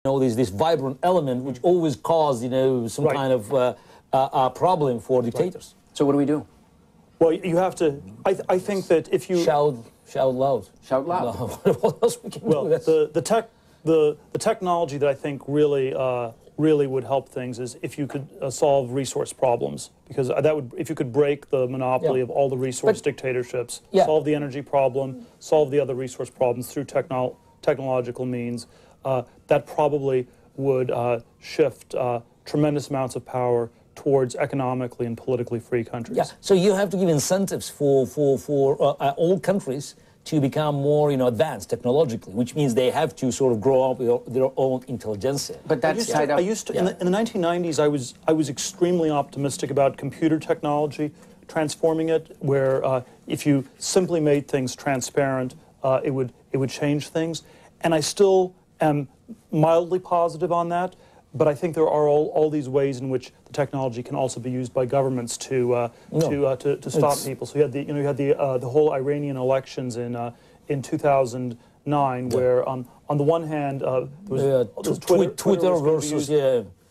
know, there's this vibrant element which always cause, you know, some kind of problem for dictators. So what do we do? Well, you have to, I think that if you... Shout loud. Shout loud. What else we can do? Well, the technology that I think really really would help things is if you could solve resource problems, because that would, if you could break the monopoly of all the resource dictatorships, solve the energy problem, solve the other resource problems through technological means, that probably would shift tremendous amounts of power towards economically and politically free countries. Yeah, so you have to give incentives for all countries to become more, you know, advanced technologically, which means they have to sort of grow up with their own intelligentsia. But that's tied up. I used to in the 1990s, I was extremely optimistic about computer technology, transforming it, where if you simply made things transparent, it would change things. And I still am mildly positive on that. But I think there are all these ways in which the technology can also be used by governments to stop people. So you had the whole Iranian elections in 2009, where on the one hand Twitter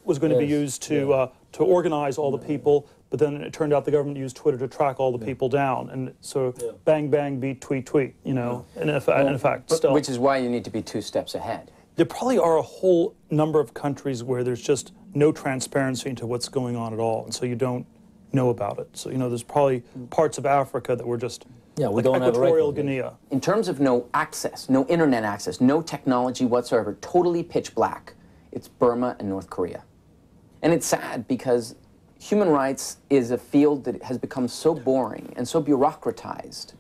was going to be used to organize all the people, but then it turned out the government used Twitter to track all the people down, and so bang bang beat tweet tweet, you know, in effect. Still, which is why you need to be 2 steps ahead. There probably are a whole number of countries where there's just no transparency into what's going on at all, and so you don't know about it. So, you know, there's probably parts of Africa that were just we like don't have Equatorial Guinea. In terms of no access, no internet access, no technology whatsoever, totally pitch black, it's Burma and North Korea. And it's sad because human rights is a field that has become so boring and so bureaucratized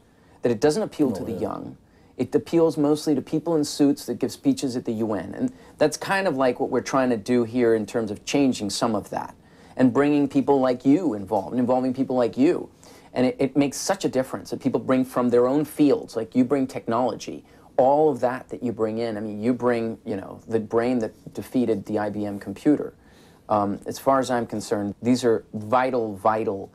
that it doesn't appeal to the young. It appeals mostly to people in suits that give speeches at the UN. And that's kind of like what we're trying to do here in terms of changing some of that and bringing people like you involved, and involving people like you. And it makes such a difference that people bring from their own fields, like you bring technology, all of that you bring in. I mean, you bring, you know, the brain that defeated the IBM computer. As far as I'm concerned, these are vital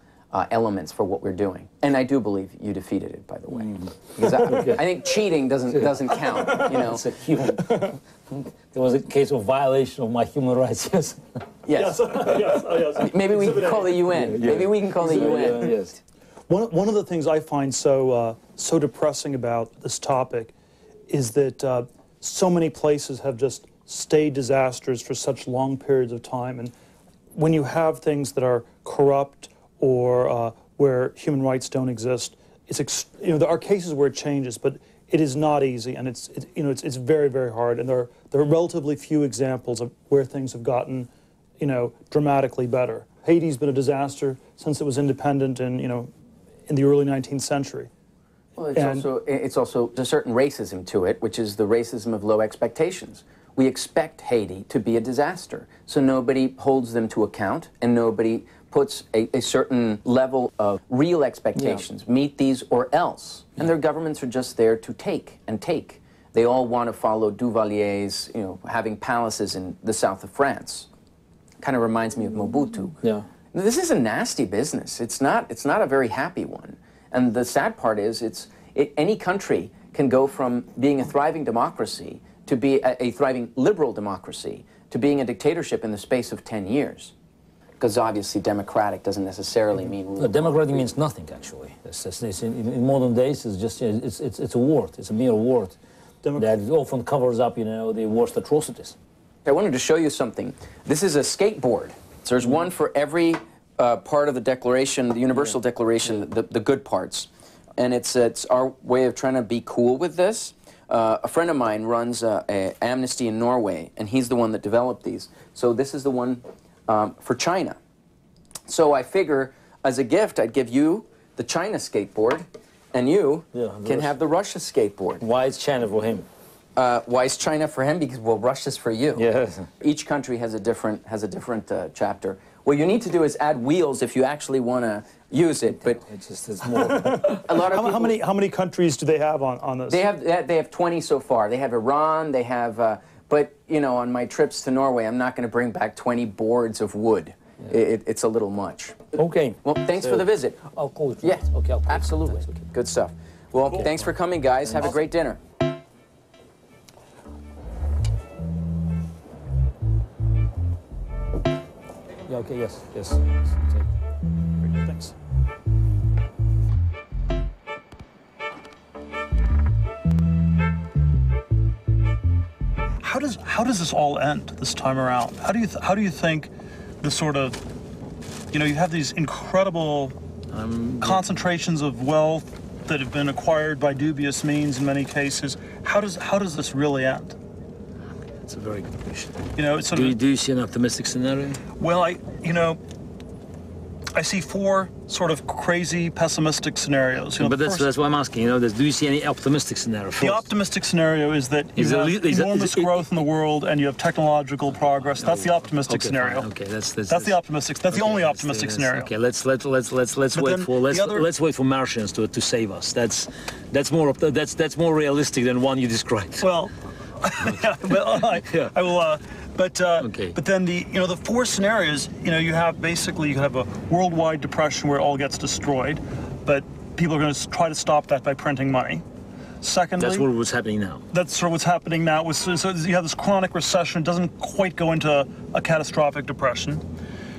elements for what we're doing. And I do believe you defeated it, by the way. Because I think cheating doesn't count, you know. It's a human. There was a case of violation of my human rights, yes. Yes. Yes. Maybe we can call the UN. Maybe we can call the UN. Yes. One of the things I find so depressing about this topic is that so many places have just stayed disasters for such long periods of time. And when you have things that are corrupt or where human rights don't exist, there are cases where it changes, but it is not easy, and it's very, very hard. And there are relatively few examples of where things have gotten, you know, dramatically better. Haiti's been a disaster since it was independent, in the early 19th century. Well, it's also a certain racism to it, which is the racism of low expectations. We expect Haiti to be a disaster, so nobody holds them to account, and nobody puts a certain level of real expectations. Meet these or else. And their governments are just there to take and take. They all want to follow Duvalier's, you know, having palaces in the south of France. Kind of reminds me of Mobutu. Yeah. This is a nasty business. It's not a very happy one. And the sad part is any country can go from being a thriving democracy to be a thriving liberal democracy to being a dictatorship in the space of 10 years. Because obviously democratic doesn't necessarily mean rule. Democratic means nothing, actually. In modern days, it's just it's a word. It's a mere word that often covers up, you know, the worst atrocities. I wanted to show you something. This is a skateboard. So there's one for every part of the Declaration, the Universal Declaration, the good parts. And it's our way of trying to be cool with this. A friend of mine runs Amnesty in Norway, and he's the one that developed these. So this is the one for China. So I figure, as a gift, I'd give you the China skateboard, and you can have the Russia skateboard. Why is China for him? Why is China for him? Because, well, Russia's for you. Yes. Each country has a different chapter. What you need to do is add wheels if you actually want to use it. But it's more. A lot of people, how many countries do they have on this? They have 20 so far. They have Iran. They have. But you know, on my trips to Norway, I'm not going to bring back 20 boards of wood. Yeah. It's a little much. Okay. Well, thanks for the visit. I'll call you. Yeah. Okay. Absolutely. Okay. Good stuff. Well, thanks for coming, guys. Have a great dinner. Yeah, okay, yes, yes. Thanks. How does this all end this time around? How do you think the sort of, you know, you have these incredible concentrations of wealth that have been acquired by dubious means in many cases. How does this really end? That's a very good question. You know, it's sort do you see an optimistic scenario? Well, I see four sort of crazy pessimistic scenarios. You know, but that's why I'm asking. You know, do you see any optimistic scenario? The optimistic scenario is that you have enormous growth in the world and you have technological progress. That's the optimistic scenario. Fine. Okay, that's the optimistic. That's the only optimistic scenario. Okay, let's wait for Martians to save us. That's more realistic than one you described. Well, I will. But then the four scenarios, you have a worldwide depression where it all gets destroyed, but people are going to try to stop that by printing money. Secondly, that's what's happening now. That's sort of what's happening now. So you have this chronic recession. It doesn't quite go into a catastrophic depression.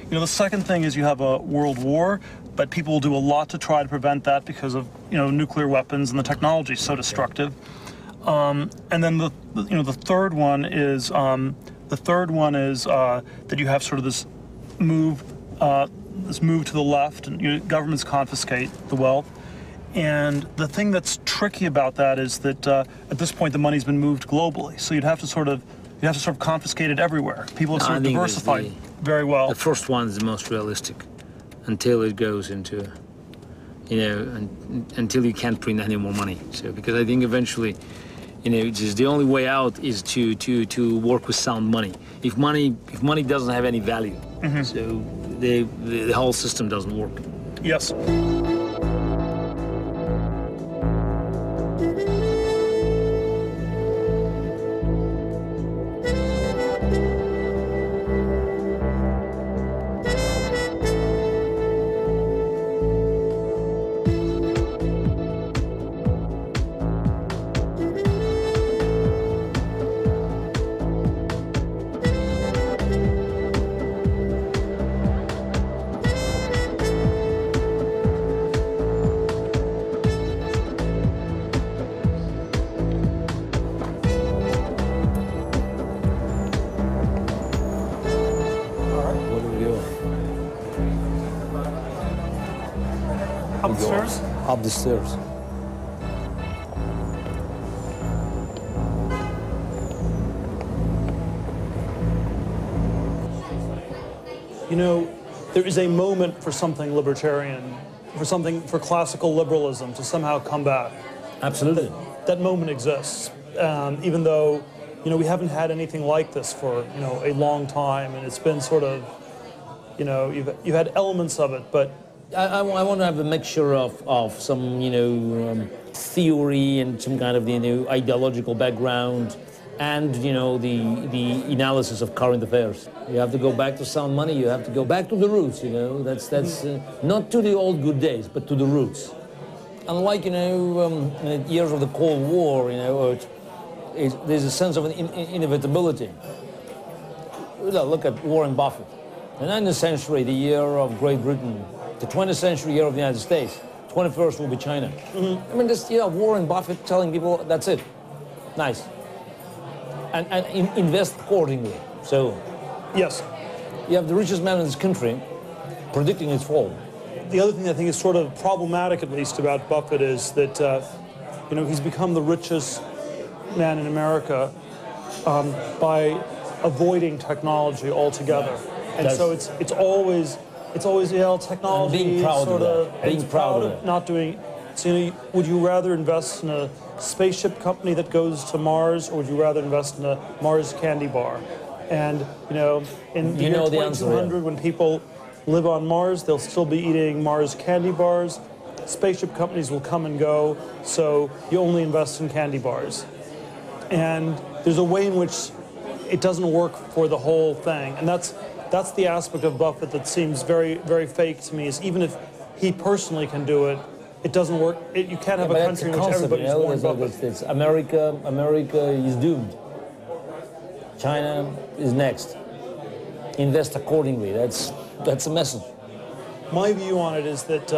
The second thing is you have a world war, but people will do a lot to try to prevent that because of nuclear weapons and the technology is so destructive. And then the third one is. That you have sort of this move to the left, and governments confiscate the wealth. And the thing that's tricky about that is that at this point the money's been moved globally, so you'd have to sort of confiscate it everywhere. People have sort of diversified very well. The first one is the most realistic, until it goes into, until you can't print any more money. So because I think eventually. Just the only way out is to work with sound money. If money doesn't have any value, so the whole system doesn't work. Yes. Up the stairs? Up the stairs. There is a moment for something libertarian, for classical liberalism to somehow come back. Absolutely. That moment exists, even though, we haven't had anything like this for, a long time, and it's been sort of, you've had elements of it, but I want to have a mixture of some, theory and some kind of, ideological background and, the analysis of current affairs. You have to go back to sound money. You have to go back to the roots, That's not to the old good days, but to the roots. Unlike, years of the Cold War, there's a sense of inevitability. Look at Warren Buffett. The 19th century, the year of Great Britain. The 20th century, year of the United States. 21st will be China. I mean, this, Warren Buffett telling people, that's it. Nice. And invest accordingly. So, yes. You have the richest man in this country predicting its fall. The other thing I think is sort of problematic, at least, about Buffett is that, he's become the richest man in America by avoiding technology altogether. And so it's always technology. And being proud sort of that. Being proud of not doing. So, would you rather invest in a spaceship company that goes to Mars, or would you rather invest in a Mars candy bar? And in the year 2200, when people live on Mars, they'll still be eating Mars candy bars. Spaceship companies will come and go, so you only invest in candy bars. And there's a way in which it doesn't work for the whole thing, and that's the aspect of Buffett that seems very, very fake to me. Is even if he personally can do it, it doesn't work. You can't have a country in which everybody's Warren Buffett. America is doomed. China is next. Invest accordingly. That's That's the message. My view on it is that